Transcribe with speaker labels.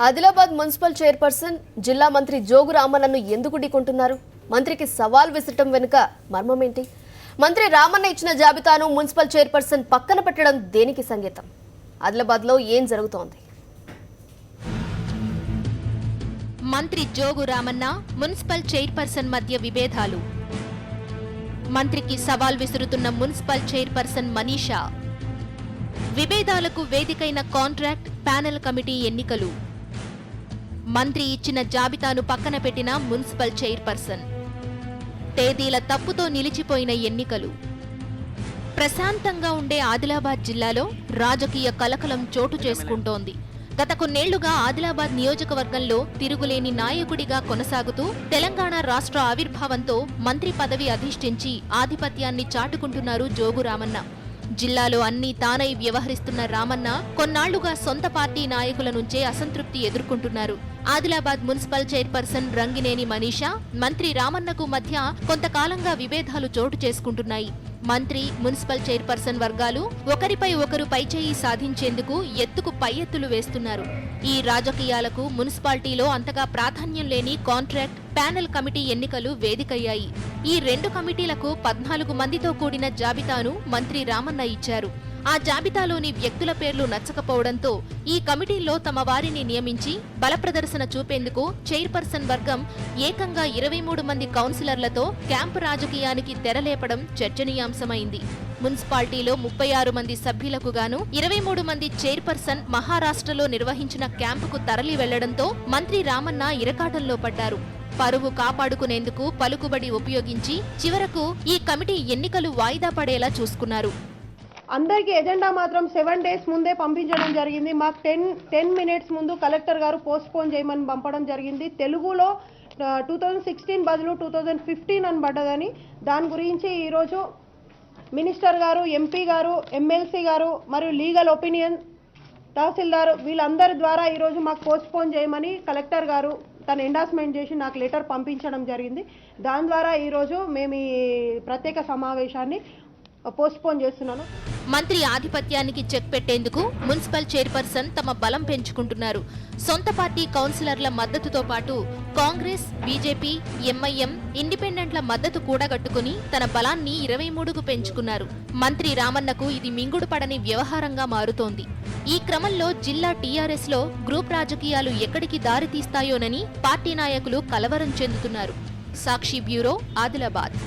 Speaker 1: Adilabad municipal chairperson జిల్లా మంత్రి జోగు రామన్నను ఎందుకు ఢీకొంటున్నారు? మంత్రికి సవాల్ విసరటం వెనుక మర్మమేంటి? మంత్రి రామన్న ఇచ్చిన జాబితాను మున్సిపల్ చైర్పర్సన్ పక్కన పెట్టడం దేనికి సంకేతం? ఆదిలాబాద్లో ఏం జరుగుతోంది?
Speaker 2: మంత్రి జోగు రామన్న మున్సిపల్ చైర్పర్సన్ మధ్య విభేదాలు. మంత్రికి సవాల్ విసురుతున్న మున్సిపల్ చైర్పర్సన్ మనీషా. విభేదాలకు వేదికైన కాంట్రాక్ట్ ప్యానెల్ కమిటీ ఎన్నికలు. మంత్రి ఇచ్చిన జాబితాను పక్కన పెట్టిన మున్సిపల్ చైర్పర్సన్. తేదీల తప్పుతో నిలిచిపోయిన ఎన్నికలు. ప్రశాంతంగా ఉండే ఆదిలాబాద్ జిల్లాలో రాజకీయ కలకలం చోటు చేసుకుంటోంది. గత కొన్నేళ్లుగా ఆదిలాబాద్ నియోజకవర్గంలో తిరుగులేని నాయకుడిగా కొనసాగుతూ తెలంగాణ రాష్ట్ర ఆవిర్భావంతో మంత్రి పదవి అధిష్ఠించి ఆధిపత్యాన్ని చాటుకుంటున్నారు జోగు రామన్న. జిల్లాలో అన్నీ తానై వ్యవహరిస్తున్న రామన్న కొన్నాళ్లుగా సొంత పార్టీ నాయకుల నుంచే అసంతృప్తి ఎదుర్కొంటున్నారు. ఆదిలాబాద్ మున్సిపల్ చైర్పర్సన్ రంగినేని మనీషా, మంత్రి రామన్నకు మధ్య కొంతకాలంగా విభేదాలు చోటు చేసుకుంటున్నాయి. మంత్రి, మున్సిపల్ చైర్పర్సన్ వర్గాలు ఒకరిపై ఒకరు పైచేయి సాధించేందుకు ఎత్తుకు పై ఎత్తులు వేస్తున్నారు. ఈ రాజకీయాలకు మున్సిపాలిటీలో అంతగా ప్రాధాన్యం లేని కాంట్రాక్ట్ ప్యానెల్ కమిటీ ఎన్నికలు వేదికయ్యాయి. ఈ రెండు కమిటీలకు 14 మందితో కూడిన జాబితాను మంత్రి రామన్న ఇచ్చారు. ఆ జాబితాలోని వ్యక్తుల పేర్లు నచ్చకపోవడంతో ఈ కమిటీల్లో తమ వారిని నియమించి బలప్రదర్శన చూపేందుకు చైర్పర్సన్ వర్గం ఏకంగా 23 మంది కౌన్సిలర్లతో క్యాంపు రాజకీయానికి తెరలేపడం చర్చనీయాంశమైంది. మున్సిపాలిటీలో 36 మంది సభ్యులకు గాను 23 మంది చైర్పర్సన్ మహారాష్ట్రలో నిర్వహించిన క్యాంపుకు తరలి వెళ్లడంతో మంత్రి రామన్న ఇరకాటంలో పడ్డారు. పరువు కాపాడుకునేందుకు పలుకుబడి ఉపయోగించి చివరకు ఈ కమిటీ ఎన్నికలు వాయిదా పడేలా చూసుకున్నారు.
Speaker 3: అందరికీ ఎజెండా మాత్రం 7 days ముందే పంపించడం జరిగింది. మాకు 10 minutes ముందు కలెక్టర్ గారు పోస్ట్పోన్ చేయమని పంపడం జరిగింది. తెలుగులో 2016 బదులు 2015 అని పడ్డదని. దాని గురించి ఈరోజు మినిస్టర్ గారు, ఎంపీ గారు, ఎమ్మెల్సీ గారు మరియు లీగల్ ఒపీనియన్ తహసీల్దార్ వీళ్ళందరి ద్వారా ఈరోజు మాకు పోస్ట్పోన్ చేయమని కలెక్టర్ గారు తను ఎండార్స్మెంట్ చేసి నాకు లెటర్ పంపించడం జరిగింది. దాని ద్వారా ఈరోజు మేము ఈ ప్రత్యేక సమావేశాన్ని పోస్ట్పోన్ చేస్తున్నాను.
Speaker 2: మంత్రి ఆధిపత్యానికి చెక్ పెట్టేందుకు మున్సిపల్ చైర్పర్సన్ తమ బలం పెంచుకుంటున్నారు. సొంత పార్టీ కౌన్సిలర్ల మద్దతుతో పాటు కాంగ్రెస్, బీజేపీ, ఎంఐఎం, ఇండిపెండెంట్ల మద్దతు కూడగట్టుకుని తన బలాన్ని 23కు పెంచుకున్నారు. మంత్రి రామన్నకు ఇది మింగుడుపడని వ్యవహారంగా మారుతోంది. ఈ క్రమంలో జిల్లా టీఆర్ఎస్లో గ్రూప్ రాజకీయాలు ఎక్కడికి దారితీస్తాయోనని పార్టీ నాయకులు కలవరం చెందుతున్నారు. సాక్షి బ్యూరో, ఆదిలాబాద్.